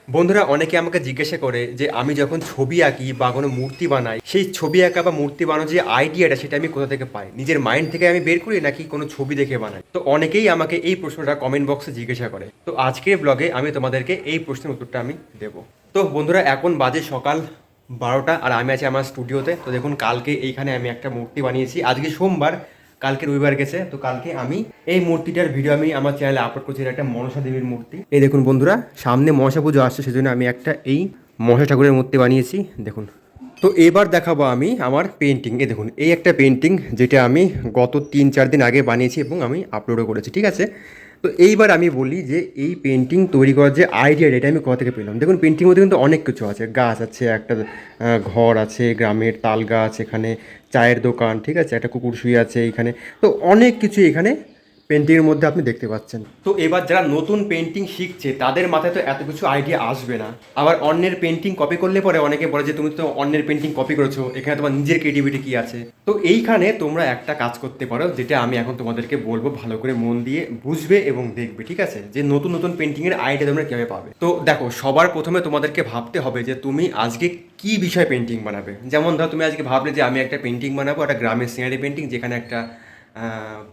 বন্ধুরা অনেকে আমাকে জিজ্ঞাসা করে যে আমি যখন ছবি আঁকি বা কোনো মূর্তি বানাই সেই ছবি আঁকা বা মূর্তি বানানোর যে আইডিয়াটা সেটা আমি কোথা থেকে পাই, নিজের মাইন্ড থেকে আমি বের করি নাকি কোনো ছবি দেখে বানাই। তো অনেকেই আমাকে এই প্রশ্নটা কমেন্ট বক্সে জিজ্ঞাসা করে। তো আজকের ব্লগে আমি তোমাদেরকে এই প্রশ্নের উত্তরটা আমি দেবো। তো বন্ধুরা এখন বাজে সকাল 12টা আর আমি আছি আমার স্টুডিওতে। তো দেখুন কালকে এইখানে আমি একটা মূর্তি বানিয়েছি, আজকে সোমবার, কালকে রবিবার গেছে। তো কালকে আমি এই মূর্তিটার ভিডিও আমি আমার চ্যানেলে আপলোড করছি। এটা একটা মনসা দেবীর মূর্তি। এই দেখুন বন্ধুরা, সামনে মনসা পুজো আসছে, সেজন্য আমি একটা এই মনসা ঠাকুরের মূর্তি বানিয়েছি দেখুন। তো এবার দেখাবো আমি আমার পেন্টিং। এই দেখুন এই একটা পেন্টিং যেটা আমি গত 3-4 দিন আগে বানিয়েছি এবং আমি আপলোডও করেছি, ঠিক আছে। তো এইবার আমি বলি যে এই পেন্টিং তৈরি করার যে আইডিয়াটা এটা আমি কোথা থেকে পেলাম। দেখুন পেন্টিংয়ের মধ্যে কিন্তু অনেক কিছু আছে, গাছ আছে, একটা ঘর আছে, গ্রামের তাল গাছ, এখানে চায়ের দোকান, ঠিক আছে, একটা কুকুর শুয়ে আছে এইখানে। তো অনেক কিছু এখানে পেন্টিংয়ের মধ্যে আপনি দেখতে পাচ্ছেন। তো এবার যারা নতুন পেন্টিং শিখছে তাদের মাথায় তো এত কিছু আইডিয়া আসবে না। আবার অন্যের পেন্টিং কপি করলে পরে অনেকে বলে যে তুমি তো অন্যের পেন্টিং কপি করেছো, এখানে তোমার নিজের ক্রিয়েটিভিটি কী আছে। তো এইখানে তোমরা একটা কাজ করতে পারো, যেটা আমি এখন তোমাদেরকে বলবো, ভালো করে মন দিয়ে বুঝবে এবং দেখবে, ঠিক আছে, যে নতুন নতুন পেন্টিংয়ের আইডিয়া তোমরা কীভাবে পাবে। তো দেখো সবার প্রথমে তোমাদেরকে ভাবতে হবে যে তুমি আজকে কী বিষয়ে পেন্টিং বানাবে। যেমন ধরো তুমি আজকে ভাবলে যে আমি একটা পেন্টিং বানাবো, একটা গ্রামের সিনারি পেন্টিং, যেখানে একটা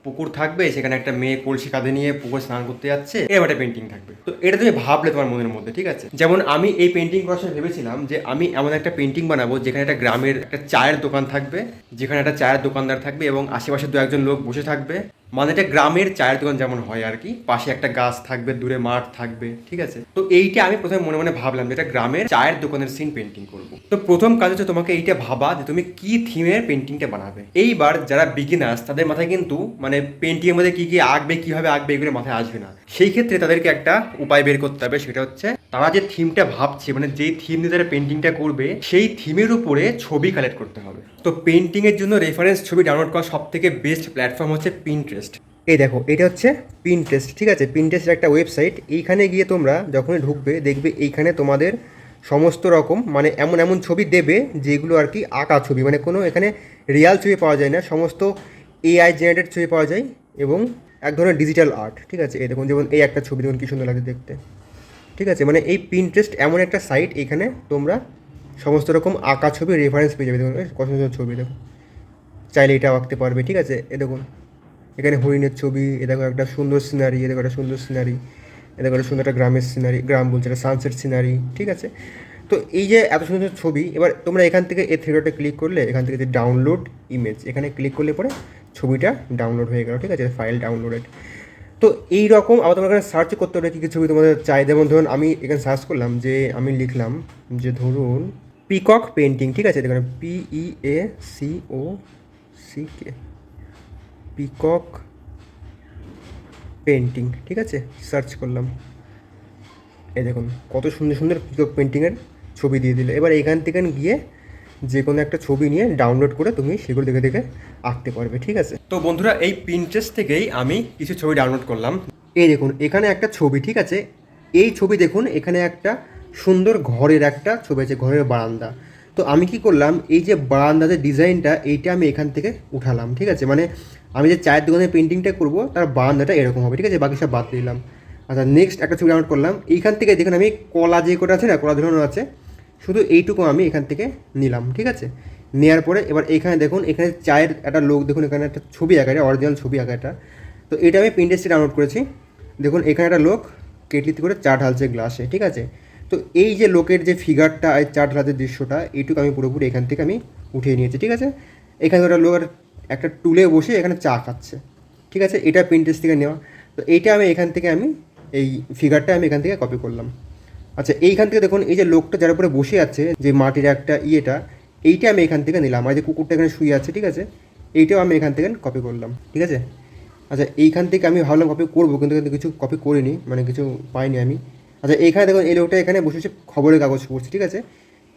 পুকুর থাকবে, সেখানে একটা মেয়ে কলসি কাঁধে নিয়ে পুকুর স্নান করতে যাচ্ছে, এরকম একটা পেন্টিং থাকবে। তো এটা তুমি ভাবলে তোমার মনের মধ্যে, ঠিক আছে। যেমন আমি এই পেন্টিং করার সময় ভেবেছিলাম যে আমি এমন একটা পেন্টিং বানাবো যেখানে একটা গ্রামের একটা চায়ের দোকান থাকবে, যেখানে একটা চায়ের দোকানদার থাকবে এবং আশেপাশে দু একজন লোক বসে থাকবে। মানে এটা গ্রামের চায়ের দোকান যেমন হয় আর কি, পাশে একটা গাছ থাকবে, দূরে মাঠ থাকবে, ঠিক আছে। তো এইটা আমি প্রথমে মনে মনে ভাবলাম যে এটা গ্রামের চায়ের দোকানের সিন পেন্টিং করব। তো প্রথম কাজ হচ্ছে তোমাকে এইটা ভাবা যে তুমি কি থিমের পেন্টিংটা বানাবে। এইবার যারা বিগিনার্স তাদের মাথায় কিন্তু মানে পেন্টিং এর মধ্যে কি কি আঁকবে, কিভাবে আঁকবে, এগুলো মাথায় আসবে না। সেই ক্ষেত্রে তাদেরকে একটা উপায় বের করতে হবে, সেটা হচ্ছে তারা যে থিমটা ভাবছে, মানে যেই থিম নিয়ে তারা পেন্টিংটা করবে সেই থিমের উপরে ছবি কালেক্ট করতে হবে। তো পেন্টিংয়ের জন্য রেফারেন্স ছবি ডাউনলোড করা সব থেকে বেস্ট প্ল্যাটফর্ম হচ্ছে পিন্টারেস্ট। এই দেখো এটা হচ্ছে পিন্টারেস্ট, ঠিক আছে। পিন্টারেস্টের একটা ওয়েবসাইট। এইখানে গিয়ে তোমরা যখনই ঢুকবে দেখবে এইখানে তোমাদের সমস্ত রকম মানে এমন এমন ছবি দেবে যেগুলো আর কি আঁকা ছবি, মানে কোনো এখানে রিয়াল ছবি পাওয়া যায় না, সমস্ত এআই জেনারেটেড ছবি পাওয়া যায় এবং এক ধরনের ডিজিটাল আর্ট, ঠিক আছে। এই দেখুন যেমন এই একটা ছবি দেখুন কী সুন্দর লাগছে দেখতে, ঠিক আছে। মানে এই পিন্টারেস্ট এমন একটা সাইট, এখানে তোমরা সমস্ত রকম আঁকা ছবি রেফারেন্স পেয়ে যাবে। দেখুন কত সুন্দর ছবি, দেখুন চাইলে এটাও আঁকতে পারবে, ঠিক আছে। এ দেখুন এখানে হরিণের ছবি, এ দেখো একটা সুন্দর সিনারি, এ দেখো একটা সুন্দর সিনারি, এ দেখো একটা সুন্দর একটা গ্রামের সিনারি, গ্রাম বলছে একটা সানসেট সিনারি, ঠিক আছে। তো এই যে এত সুন্দর ছবি, এবার তোমরা এখান থেকে এই থ্রি ক্লিক করলে এখান থেকে যে ডাউনলোড ইমেজ, এখানে ক্লিক করলে পরে ছবিটা ডাউনলোড হয়ে গেল, ঠিক আছে, ফাইল ডাউনলোডেড। তো এই রকম আবার তোমরা এখানে সার্চ করতে হবে কী কী ছবি তোমাদের চাই। যেমন ধরুন আমি এখানে সার্চ করলাম, যে আমি লিখলাম যে ধরুন পিকক পেন্টিং, ঠিক আছে। দেখুন PEACOCK পিকক পেন্টিং, ঠিক আছে, সার্চ করলাম। এই দেখুন কত সুন্দর সুন্দর পিকক পেন্টিংয়ের ছবি দিয়ে দিলে। এবার এখান থেকে গিয়ে যে কোনো একটা ছবি নিয়ে ডাউনলোড করে তুমি সেগুলো দেখে দেখে আঁকতে পারবে, ঠিক আছে। তো বন্ধুরা এই পিন্টারেস্ট থেকেই আমি কিছু ছবি ডাউনলোড করলাম। এই দেখুন এখানে একটা ছবি, ঠিক আছে। এই ছবি দেখুন এখানে একটা সুন্দর ঘরের একটা ছবি আছে, ঘরের বারান্দা। তো আমি কি করলাম, এই যে বারান্দা যে ডিজাইনটা এইটা আমি এখান থেকে উঠালাম, ঠিক আছে। মানে আমি যে চায়ের দোকানে পেন্টিংটা করবো তার বারান্দাটা এরকম হবে, ঠিক আছে, বাকি সব বাদ দিলাম। আচ্ছা নেক্সট একটা ছবি ডাউনলোড করলাম। এইখান থেকে দেখুন আমি কলা যে কটা আছে না, কলা ধরানো আছে, শুধু এইটুকু আমি এখান থেকে নিলাম, ঠিক আছে। নেওয়ার পরে এবার এখানে দেখুন এখানে চায়ের একটা লোক, দেখুন এখানে একটা ছবি আঁকা, এটা অরিজিনাল ছবি আঁকা এটা। তো এটা আমি পিন্টারেস্টে ডাউনলোড করেছি। দেখুন এখানে একটা লোক কেটলিতে করে চা ঢালছে গ্লাসে, ঠিক আছে। তো এই যে লোকের যে ফিগারটা, এই চা ঢালার দৃশ্যটা, এইটুকু আমি পুরোপুরি এখান থেকে আমি উঠিয়ে নিয়েছি, ঠিক আছে। এখানে একটা লোক একটা টুলে বসে এখানে চা খাচ্ছে, ঠিক আছে, এটা পিন্টারেস্ট থেকে নেওয়া। তো এইটা আমি এখান থেকে আমি এই ফিগারটা আমি এখান থেকে কপি করলাম। আচ্ছা এইখান থেকে দেখুন এই যে লোকটা যার উপরে বসে আছে, যে মাটির একটা ইয়েটা, এইটা আমি এখান থেকে নিলাম। আর যে কুকুরটা এখানে শুয়ে আছে, ঠিক আছে, এইটাও আমি এখান থেকে কপি করলাম, ঠিক আছে। আচ্ছা এইখান থেকে আমি ভাবলাম কপি করবো, কিন্তু কিছু কপি করিনি, মানে কিছু পাইনি আমি। আচ্ছা এইখানে দেখুন এই লোকটা এখানে বসে বসে খবরের কাগজ পড়ছে, ঠিক আছে।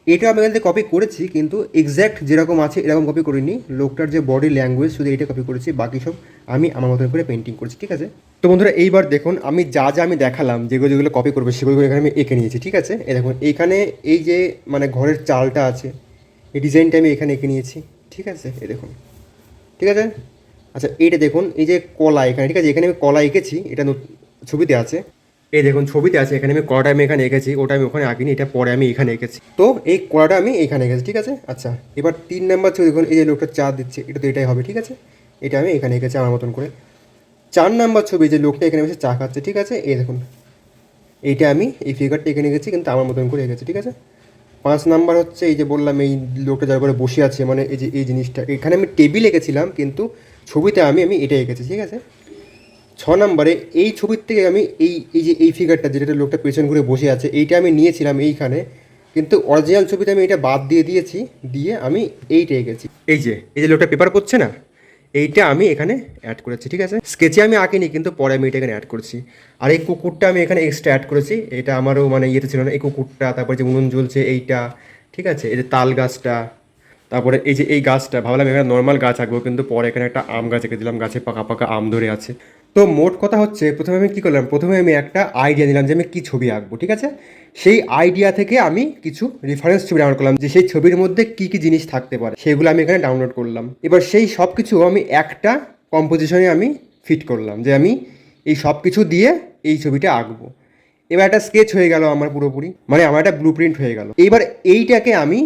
এটাও আমি এখান থেকে কপি করেছি, কিন্তু এক্স্যাক্ট যেরকম আছে এরকম কপি করিনি। লোকটার যে বডি ল্যাঙ্গুয়েজ শুধু এটা কপি করেছি, বাকি সব আমি আমার মতন করে পেন্টিং করেছি, ঠিক আছে। তো বন্ধুরা এইবার দেখুন আমি যা যা আমি দেখালাম, যেগুলো যেগুলো কপি করবে সেগুলো এখানে আমি এঁকে নিয়েছি, ঠিক আছে। এই দেখুন এইখানে এই যে মানে ঘরের চালটা আছে, এই ডিজাইনটা আমি এখানে এঁকে নিয়েছি, ঠিক আছে। এই দেখুন, ঠিক আছে। আচ্ছা এইটা দেখুন এই যে কলা এখানে, ঠিক আছে, এখানে আমি কলা এঁকেছি, এটা ছবিতে আছে। এই দেখুন ছবিতে আছে, এখানে আমি কড়াটা আমি এখানে এঁকেছি, ওটা আমি ওখানে আঁকিনি, এটা পরে আমি এখানে এঁকেছি। তো এই কড়াটা আমি এখানে এঁকেছি, ঠিক আছে। আচ্ছা, এবার 3 নাম্বার ছবি দেখুন, এই যে লোকটা চা দিচ্ছে, এটা তো এটাই হবে, ঠিক আছে। এটা আমি এখানে এঁকেছি আমার মতন করে। 4 নাম্বার ছবি, যে লোকটা এখানে বসে চা খাচ্ছে, ঠিক আছে, এই দেখুন এইটা আমি এই ফিগারটা এখানে এঁকেছি, কিন্তু আমার মতন করে এঁকেছি, ঠিক আছে। 5 নাম্বার হচ্ছে এই যে বললাম এই লোকটা যার করে বসে আছে, মানে এই যে এই জিনিসটা, এখানে আমি টেবিল এঁকেছিলাম, কিন্তু ছবিতে আমি আমি এটা এঁকেছি, ঠিক আছে। 6 নাম্বারে এই ছবির থেকে আমি এই এই যে এই ফিগারটা, যেটা লোকটা পেছন ঘুরে বসে আছে, এইটা আমি নিয়েছিলাম এইখানে, কিন্তু অরিজিনাল ছবিতে আমি এটা বাদ দিয়ে দিয়েছি, দিয়ে আমি এইটা এঁকেছি। এই যে লোকটা পেপার পড়ছে না, এইটা আমি এখানে অ্যাড করেছি, ঠিক আছে। স্কেচে আমি আঁকিনি, কিন্তু পরে আমি এটা এখানে অ্যাড করছি। আর এই কুকুরটা আমি এখানে এক্সট্রা অ্যাড করেছি, এটা আমারও মানে ইয়েতে ছিল না, এই কুকুরটা, তারপরে যে উনুন জ্বলছে এইটা, ঠিক আছে, এই যে তাল গাছটা, তারপরে এই যে এই গাছটা, ভাবলাম এখানে নর্মাল গাছ আঁকবো, কিন্তু পরে এখানে একটা আম গাছ এঁকে দিলাম, গাছে পাকা পাকা আম ধরে আছে। তো মোট কথা হচ্ছে, প্রথমে আমি কী করলাম, প্রথমে আমি একটা আইডিয়া নিলাম যে আমি কী ছবি আঁকবো, ঠিক আছে। সেই আইডিয়া থেকে আমি কিছু রেফারেন্স ছবি ডাউনলোড করলাম, যে সেই ছবির মধ্যে কী কী জিনিস থাকতে পারে, সেগুলো আমি এখানে ডাউনলোড করলাম। এবার সেই সব কিছু আমি একটা কম্পোজিশনে আমি ফিট করলাম, যে আমি এই সব কিছু দিয়ে এই ছবিটা আঁকবো। এবার একটা স্কেচ হয়ে গেল আমার পুরোপুরি, মানে আমার একটা ব্লু প্রিন্ট হয়ে গেল। এইবার এইটাকে আমি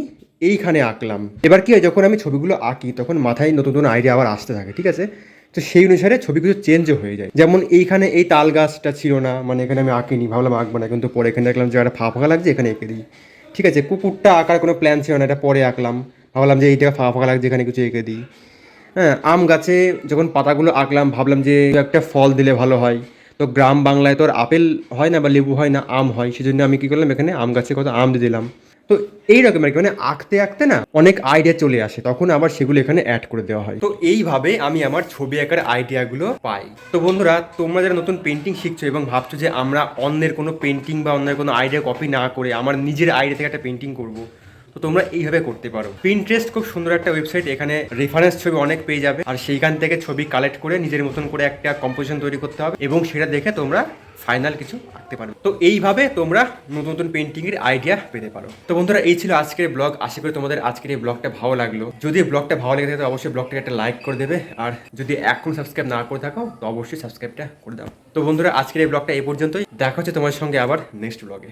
এইখানে আঁকলাম। এবার কি হয়, যখন আমি ছবিগুলো আঁকি তখন মাথায় নতুন নতুন আইডিয়া আবার আসতে থাকে, ঠিক আছে। তো সেই অনুসারে ছবি কিছু চেঞ্জও হয়ে যায়। যেমন এইখানে এই তাল গাছটা ছিল না, মানে এখানে আমি আঁকিনি, ভাবলাম আঁকবো না, কিন্তু পরে এখানে দেখলাম যে একটা ফাঁকা ফাঁকা লাগছে, এখানে এঁকে দিই, ঠিক আছে। কুকুরটা আঁকার কোনো প্ল্যান ছিল না, এটা পরে আঁকলাম, ভাবলাম যে এইটা ফাঁকা ফাঁকা লাগছে, এখানে কিছু এঁকে দিই। হ্যাঁ, আম গাছে যখন পাতাগুলো আঁকলাম, ভাবলাম যে একটা ফল দিলে ভালো হয়। তো গ্রাম বাংলায় তো আর আপেল হয় না বা লেবু হয় না, আম হয়, সেজন্য আমি কী করলাম, এখানে আম গাছে কত আম দিয়ে দিলাম। তো এইরকম আর কি, মানে আঁকতে আঁকতে না অনেক আইডিয়া চলে আসে, তখন আবার সেগুলো এখানে অ্যাড করে দেওয়া হয়। তো এইভাবে আমি আমার ছবি আঁকার আইডিয়াগুলো পাই। তো বন্ধুরা, তোমরা যারা নতুন পেন্টিং শিখছো এবং ভাবছো যে আমরা অন্যের কোনো পেন্টিং বা অন্যের কোনো আইডিয়া কপি না করে আমার নিজের আইডিয়া থেকে একটা পেন্টিং করবো, তো তোমরা এইভাবে করতে পারো। পিন্টারেস্ট খুব সুন্দর একটা ওয়েবসাইট, এখানে রেফারেন্স ছবি অনেক পেয়ে যাবে, আর সেইখান থেকে ছবি কালেক্ট করে নিজের মতন করে একটা কম্পোজিশন তৈরি করতে হবে, এবং সেটা দেখে তোমরা ফাইনাল কিছু আঁকতে পারো। তো এইভাবে তোমরা নতুন নতুন পেন্টিংয়ের আইডিয়া পেতে পারো। তো বন্ধুরা, এই ছিল আজকের ব্লগ। আশা করি তোমাদের আজকের এই ব্লগটা ভালো লাগলো। যদি ব্লগটা ভালো লেগে থাকে তো অবশ্যই ব্লগটাকে একটা লাইক করে দেবে, আর যদি এখন সাবস্ক্রাইব না করে থাকো তো অবশ্যই সাবস্ক্রাইবটা করে দাও। তো বন্ধুরা, আজকের এই ব্লগটা এই পর্যন্তই। দেখা হচ্ছে তোমার সঙ্গে আবার নেক্সট ব্লগে।